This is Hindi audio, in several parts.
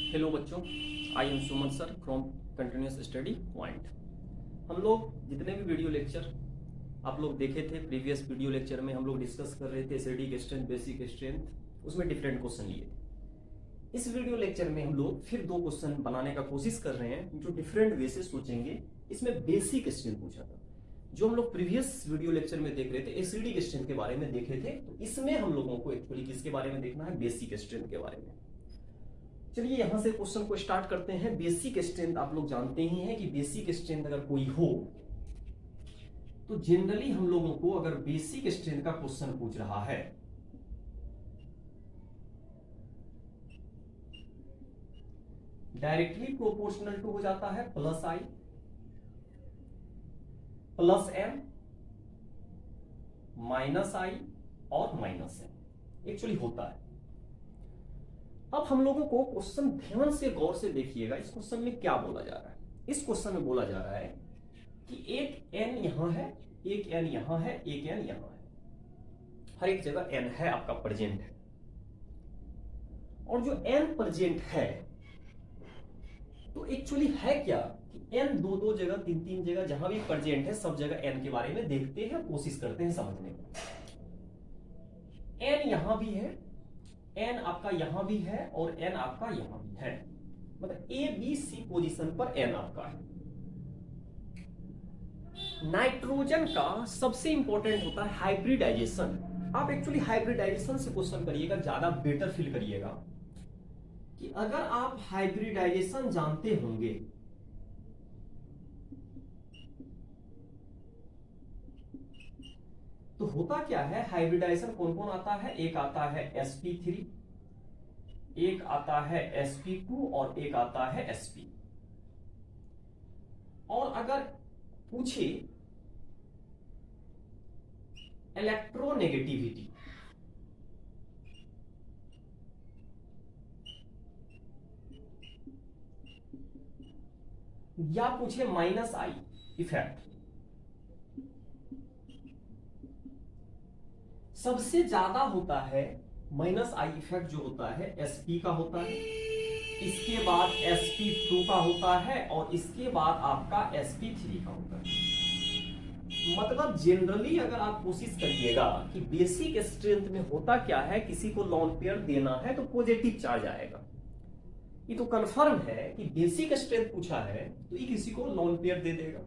हेलो बच्चों, I am Suman sir from continuous study point. हम लोग जितने भी वीडियो लेक्चर आप लोग देखे थे, प्रीवियस वीडियो लेक्चर में हम लोग डिस्कस कर रहे थे एसिडिक स्ट्रेंथ, बेसिक स्ट्रेंथ, उसमें डिफरेंट क्वेश्चन लिए थे। इस वीडियो लेक्चर में हम लोग फिर दो क्वेश्चन बनाने का कोशिश कर रहे हैं जो डिफरेंट वे से सोचेंगे। इसमें बेसिक स्ट्रेंथ पूछा था, जो हम लोग प्रीवियस वीडियो लेक्चर में देख रहे थे एसिडिक स्ट्रेंथ के बारे में देखे थे, तो इसमें हम लोगों को एक्चुअली किसके बारे में देखना है, बेसिक स्ट्रेंथ के बारे में। चलिए यहां से क्वेश्चन को स्टार्ट करते हैं। बेसिक स्ट्रेंथ आप लोग जानते ही हैं कि बेसिक स्ट्रेंथ अगर कोई हो तो जनरली हम लोगों को अगर बेसिक स्ट्रेंथ का क्वेश्चन पूछ रहा है डायरेक्टली प्रोपोर्शनल टू हो जाता है प्लस आई प्लस एम माइनस आई और माइनस एम एक्चुअली होता है। अब हम लोगों को क्वेश्चन ध्यान से गौर से देखिएगा, इस क्वेश्चन में क्या बोला जा रहा है। इस क्वेश्चन में बोला जा रहा है कि एक एन यहां है, एक एन यहां है, एक एन यहां है, हर एक जगह एन है आपका प्रेजेंट है। और जो एन प्रेजेंट है तो एक्चुअली है क्या कि एन दो दो जगह तीन तीन जगह जहां भी प्रेजेंट है सब जगह एन के बारे में देखते हैं, कोशिश करते हैं समझने की। एन यहां भी है, एन आपका यहां भी है और एन आपका यहां भी है, मतलब ए बी सी पोजीशन पर एन आपका है। नाइट्रोजन का सबसे इंपॉर्टेंट होता है हाइब्रिडाइजेशन। आप एक्चुअली हाइब्रिडाइजेशन से क्वेश्चन करिएगा, ज्यादा बेटर फील करिएगा कि अगर आप हाइब्रिडाइजेशन जानते होंगे तो होता क्या है, हाइब्रिडाइजेशन कौन कौन आता है, एक आता है sp3, एक आता है sp2 और एक आता है sp। और अगर पूछे इलेक्ट्रोनेगेटिविटी, या पूछे माइनस आई इफेक्ट, सबसे ज्यादा होता है माइनस आई इफेक्ट जो होता है sp का होता है, इसके बाद sp2 का होता है और इसके बाद आपका sp3 का होता है। मतलब जनरली अगर आप कोशिश करिएगा कि बेसिक स्ट्रेंथ में होता क्या है, किसी को लोन पेयर देना है तो पॉजिटिव चार्ज आएगा। ये तो कंफर्म है कि बेसिक स्ट्रेंथ पूछा है तो ये किसी को लोन पेयर दे देगा,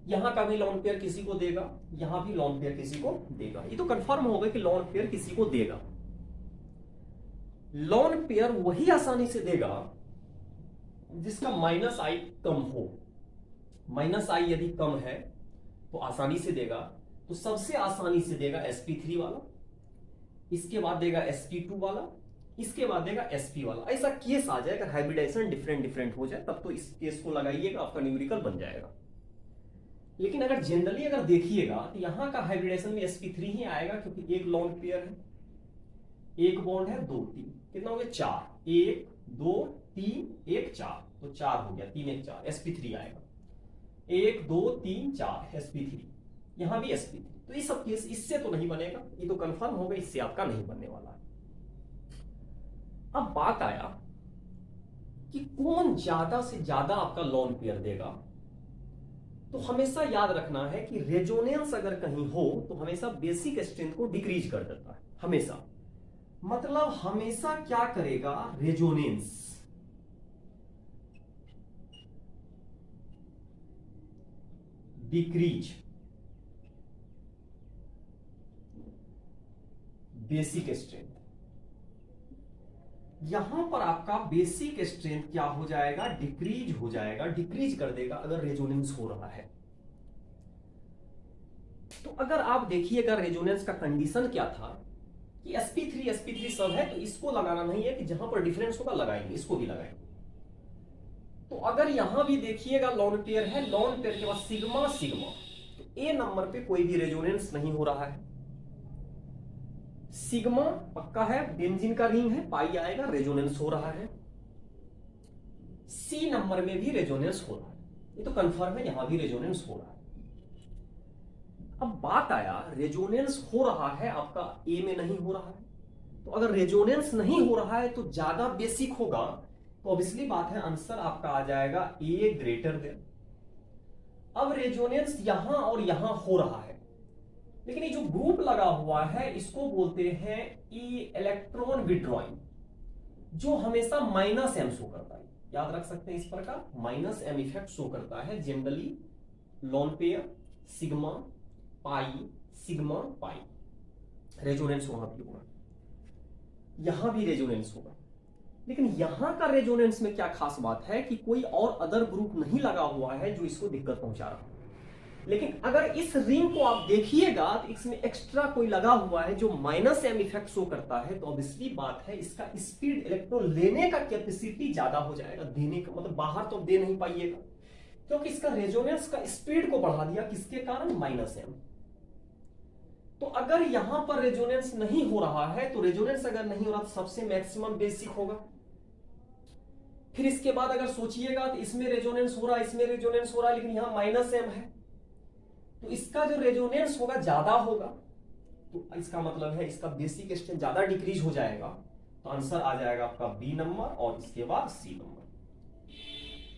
यहां का भी लोन पेयर किसी को देगा, यहां भी लोन पेयर किसी को देगा। ये तो कंफर्म हो गया कि लोन पेयर किसी को देगा। लोन पेयर वही आसानी से देगा जिसका माइनस आई कम हो। माइनस आई यदि कम है तो आसानी से देगा, तो सबसे आसानी से देगा sp3 वाला, इसके बाद देगा sp2 वाला, इसके बाद देगा sp वाला। ऐसा केस आ जाए अगर हाइब्रिडाइजेशन डिफरेंट डिफरेंट हो जाए तब तो इस केस को लगाइएगा, आपका न्यूमेरिकल बन जाएगा। लेकिन अगर जनरली अगर देखिएगा तो यहां का हाइब्रिडेशन में sp3 ही आएगा, क्योंकि एक लोन पेयर है, एक बॉन्ड है, दो तीन, कितना हो गया चार, एक दो तीन एक चार, तो चार हो गया, तीन एक चार, sp3 आएगा, एक दो तीन चार sp3, यहां भी sp3। तो ये सब केस इससे तो नहीं बनेगा, ये तो कंफर्म हो गया, इससे आपका नहीं बनने वाला। अब बात आया कि कौन ज्यादा से ज्यादा आपका लोन पेयर देगा। तो हमेशा याद रखना है कि रेजोनेंस अगर कहीं हो तो हमेशा बेसिक स्ट्रेंथ को डिक्रीज कर देता है, हमेशा। मतलब हमेशा क्या करेगा, रेजोनेंस डिक्रीज बेसिक स्ट्रेंथ। यहां पर आपका बेसिक स्ट्रेंथ क्या हो जाएगा, डिक्रीज हो जाएगा, डिक्रीज कर देगा अगर रेजोनेंस हो रहा है। तो अगर आप देखिएगा रेजोनेंस का कंडीशन क्या था कि sp3 सब है, तो इसको लगाना नहीं है कि जहां पर डिफरेंस होगा लगाएंगे, इसको भी लगाएंगे। तो अगर यहां भी देखिएगा लोन पेयर है, लोन पेयर के बाद सिग्मा सिग्मा, तो ए नंबर पे कोई भी रेजोनेंस नहीं हो रहा है। सिग्मा पक्का है, बेंजीन का रिंग है, पाई आएगा, रेजोनेंस हो रहा है। सी नंबर में भी रेजोनेंस हो रहा है, ये तो कंफर्म है, यहां भी रेजोनेंस हो रहा है। अब बात आया रेजोनेंस हो रहा है आपका ए में नहीं हो रहा है, तो अगर रेजोनेंस नहीं हो रहा है तो ज्यादा बेसिक होगा, तो ऑब्वियसली बात है आंसर आपका आ जाएगा ए ग्रेटर देन। अब रेजोनेंस यहां और यहां हो रहा है, लेकिन ये जो ग्रुप लगा हुआ है इसको बोलते हैं इलेक्ट्रॉन विड्रॉइंग, जो हमेशा माइनस एम शो करता है। याद रख सकते हैं इस प्रकार, माइनस एम इफेक्ट शो करता है generally lone pair sigma pi. Resonance वहां भी होगा, यहां भी रेजोनेंस होगा, लेकिन यहां का रेजोनेंस में क्या खास बात है कि कोई और अदर ग्रुप नहीं लगा हुआ है जो इसको दिक्कत पहुंचा रहा है। लेकिन अगर इस रिंग को आप देखिएगा तो इसमें एक्स्ट्रा कोई लगा हुआ है जो माइनस एम इफेक्ट शो करता है, तो ऑब्वियसली बात है इसका स्पीड इलेक्ट्रॉन लेने का कैपेसिटी ज्यादा हो जाएगा, देने का मतलब बाहर तो दे नहीं पाइएगा, क्योंकि इसका रेजोनेंस का स्पीड को बढ़ा दिया, किसके कारण, माइनस एम। तो अगर यहां पर रेजोनेंस नहीं हो रहा है, तो रेजोनेंस अगर नहीं हो रहा तो सबसे मैक्सिमम बेसिक होगा। फिर इसके बाद अगर सोचिएगा तो इसमें रेजोनेंस हो रहा है, इसमें रेजोनेंस हो रहा है, लेकिन यहां माइनस एम है, तो इसका जो रेजोनेंस होगा ज्यादा होगा, तो इसका मतलब है इसका बेसिक स्ट्रेंथ ज्यादा डिक्रीज हो जाएगा, तो आंसर आ जाएगा आपका बी नंबर और इसके बाद सी नंबर।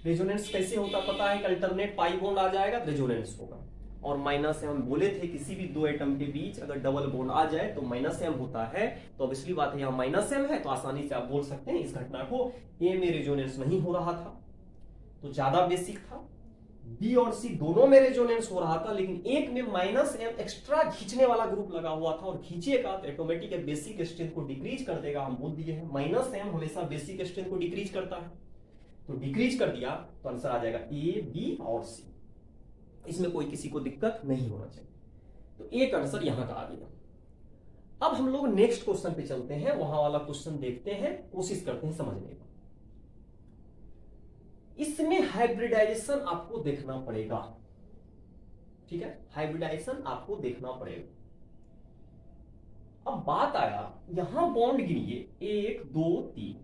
रेजोनेंस कैसे होता पता है, अल्टरनेट पाई बॉन्ड आ जाएगा तो रेजोनेंस होगा, और माइनस एम बोले थे किसी भी दो एटम के बीच अगर डबल बॉन्ड आ जाए तो माइनस एम होता है, तो ऑब्वियसली बात है यहाँ माइनस एम है, तो आसानी से आप बोल सकते हैं इस घटना को ए में रेजोनेंस नहीं हो रहा था तो ज्यादा बेसिक था, बी और सी दोनों में रेजोनेंस हो रहा था, लेकिन एक में माइनस एम एक्स्ट्रा खींचने वाला ग्रुप लगा हुआ था, और खींचेगा तो ऑटोमेटिक बेसिक स्ट्रेंथ को डिक्रीज कर देगा। हम बोल दिए हैं माइनस एम हमेशा बेसिक स्ट्रेंथ को डिक्रीज करता है, तो डिक्रीज कर दिया तो आंसर आ जाएगा ए बी और सी, इसमें कोई किसी को दिक्कत नहीं होना चाहिए। तो एक आंसर यहां का आ गया। अब हम लोग नेक्स्ट क्वेश्चन पे चलते हैं, वहां वाला क्वेश्चन देखते हैं, कोशिश करते हैं समझने का। इसमें हाइब्रिडाइजेशन आपको देखना पड़ेगा, ठीक है, हाइब्रिडाइजेशन आपको देखना पड़ेगा। अब बात आया यहां बॉन्ड गिनिए 1 2 3,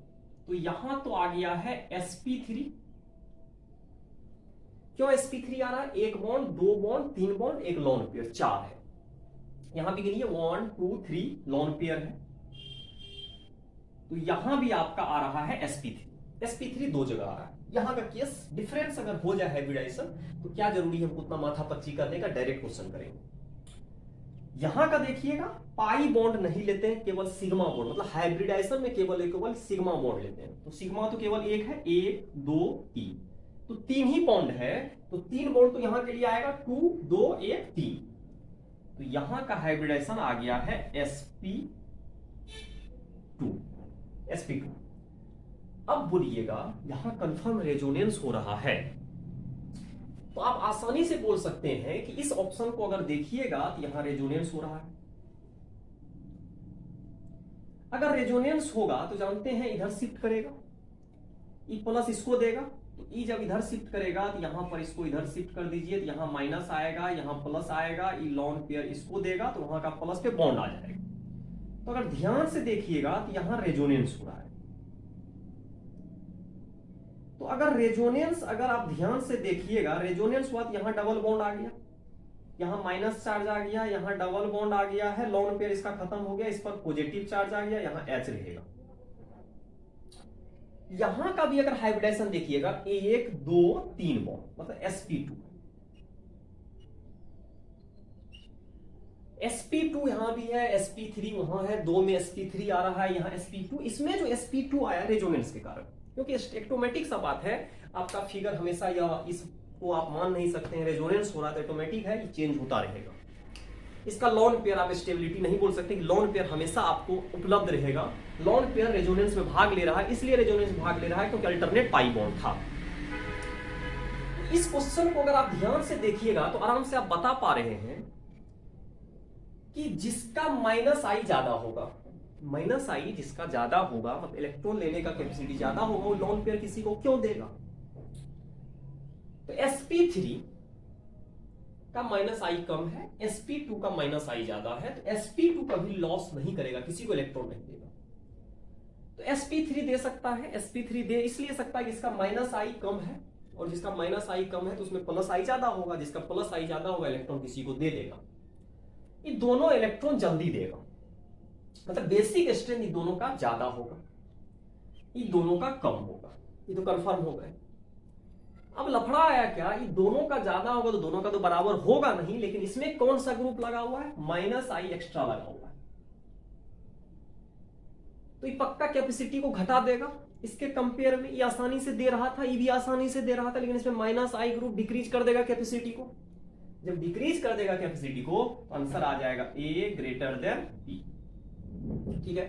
तो यहां तो आ गया है sp3। क्यों sp3 आ रहा है, एक बॉन्ड, दो बॉन्ड, तीन बॉन्ड, एक लोन पेयर, 4 है। यहां भी गिनिए 1 2 3 लोन पेयर है, तो यहां भी आपका आ रहा है sp3 दो जगह आ रहा है। यहां का केस डिफरेंस अगर हो जाए हाइब्रिडाइजेशन तो क्या जरूरी है उतना माथा पच्ची करने का, डायरेक्ट क्वेश्चन करेंगे। यहां का देखिएगा पाई बॉन्ड नहीं लेते हैं, केवल सिग्मा बॉन्ड, मतलब हाइब्रिडाइजेशन में केवल सिग्मा बॉन्ड लेते हैं, तो सिग्मा तो केवल एक है, 1 2 3, तो 3 ही बॉन्ड है, तो 3 बॉन्ड तो यहां के लिए आएगा 2 2 1 3, तो यहां का हाइब्रिडाइजेशन आ गया है sp2। अब बोलिएगा यहां कंफर्म रेजोनेंस हो रहा है, तो आप आसानी से बोल सकते हैं कि इस ऑप्शन को अगर देखिएगा तो यहां रेजोनेंस हो रहा है। अगर रेजोनेंस होगा तो जानते हैं इधर शिफ्ट करेगा, ई प्लस इसको देगा, तो ई जब इधर शिफ्ट करेगा तो यहां पर इसको इधर शिफ्ट कर दीजिए, तो यहां माइनस आएगा, यहां प्लस आएगा, ई लॉन पेयर इसको देगा तो वहां का प्लस पे बॉन्ड आ जाएगा। तो अगर ध्यान से देखिएगा तो यहां रेजोनेंस हो रहा है, तो अगर रेजोनेंस अगर आप ध्यान से देखिएगा रेजोनेंस हुआ तो यहां डबल बॉन्ड आ गया, यहां माइनस चार्ज आ गया, यहां डबल बॉन्ड आ गया है, लोन पेयर इसका खत्म हो गया, इस पर पॉजिटिव चार्ज आ गया, यहां H रहेगा। यहां का भी अगर हाइब्रिडाइजेशन देखिएगा 1 2 3 बॉन्ड, मतलब sp2 यहां भी है, sp3 वहां है, दो में sp3 आ रहा है, यहां sp2, इसमें जो sp2 आया रेजोनेंस के कारण, क्योंकि ऑटोमेटिक सा बात है, आपका फिगर हमेशा या इसको आप मान नहीं सकते हैं, रेजोनेंस हो रहा है तो ऑटोमेटिक है, ये चेंज होता रहेगा। इसका लोन पेयर आप स्टेबिलिटी नहीं बोल सकते, लोन पेयर हमेशा आपको उपलब्ध रहेगा। लोन पेयर रेजोनेंस में भाग ले रहा है, इसलिए रेजोनेंस में भाग ले रहा है क्योंकि अल्टरनेट पाई बॉन्ड था। इस क्वेश्चन को अगर आप ध्यान से देखिएगा तो आराम से आप बता पा रहे हैं कि जिसका माइनस आई ज्यादा होगा, माइनस आई जिसका ज्यादा होगा, मतलब इलेक्ट्रॉन लेने का कैपेसिटी ज्यादा होगा, वो लोन पेयर किसी को क्यों देगा। तो sp3 का माइनस आई कम है, sp2 का माइनस आई ज्यादा है, तो sp2 कभी लॉस नहीं करेगा, किसी को इलेक्ट्रॉन नहीं देगा। तो sp3 दे सकता है, sp3 दे इसलिए सकता है कि इसका माइनस आई कम है, और जिसका माइनस आई कम है तो उसमें प्लस आई ज्यादा होगा, जिसका प्लस आई ज्यादा होगा इलेक्ट्रॉन किसी को दे देगा। ये दोनों इलेक्ट्रॉन जल्दी देगा, मतलब बेसिक स्ट्रेंथ इन दोनों का ज्यादा होगा, इन दोनों का कम होगा, ये तो कंफर्म हो गए। अब लफड़ा आया क्या, ये दोनों का ज्यादा होगा तो दोनों का तो बराबर होगा नहीं, लेकिन इसमें कौन सा ग्रुप लगा हुआ है, माइनस आई एक्स्ट्रा लगा हुआ है, तो ये पक्का कैपेसिटी को घटा देगा। इसके कंपेयर में ये आसानी से दे रहा था, ये भी आसानी से दे रहा था, लेकिन इसमें माइनस आई ग्रुप डिक्रीज कर देगा कैपेसिटी को। जब डिक्रीज कर देगा कैपेसिटी को तो आंसर आ जाएगा ए ग्रेटर देन बी। ठीक है,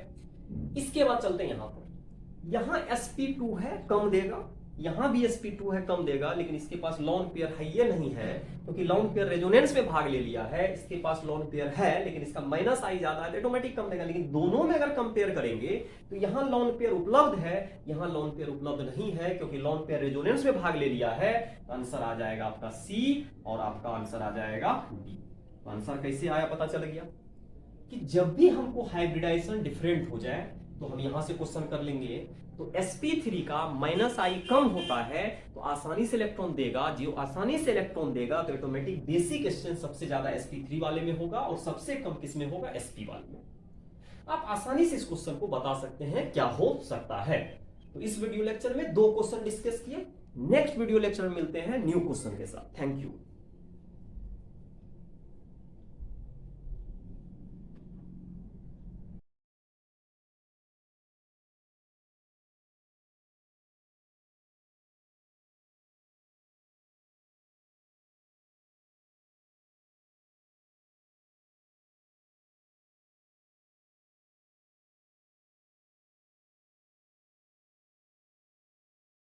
इसके बाद चलते हैं यहां पर। यहां sp2 है, कम देगा, यहां भी sp2 है, कम देगा, लेकिन इसके पास लॉन पेयर है ये नहीं है, क्योंकि लॉन पेयर रेजोनेंस में भाग ले लिया है। इसके पास लॉन पेयर है लेकिन इसका माइनस आई ज्यादा है तो ऑटोमेटिक कम देगा। लेकिन दोनों में अगर कंपेयर करेंगे तो यहां लॉन पेयर उपलब्ध है, यहां लॉन पेयर उपलब्ध नहीं है, क्योंकि लॉन पेयर रेजोनेंस में भाग ले लिया है। तो आंसर आ जाएगा आपका सी और आपका आंसर आ जाएगा डी। तो आंसर कैसे आया पता चल गया कि जब भी हमको हाइब्रिडाइजेशन डिफरेंट हो जाए तो हम यहां से क्वेश्चन कर लेंगे। तो sp3 का माइनस आई कम होता है तो आसानी से इलेक्ट्रॉन देगा, जो आसानी से इलेक्ट्रॉन देगा तो ऑटोमेटिक बेसिक स्ट्रेंथ सबसे ज्यादा sp3 वाले में होगा और सबसे कम किस में होगा, sp वाले में। आप आसानी से इस क्वेश्चन को बता सकते हैं क्या हो सकता है। तो इस वीडियो लेक्चर में 2 क्वेश्चन डिस्कस किए, नेक्स्ट वीडियो लेक्चर में मिलते हैं न्यू क्वेश्चन के साथ। Thank you.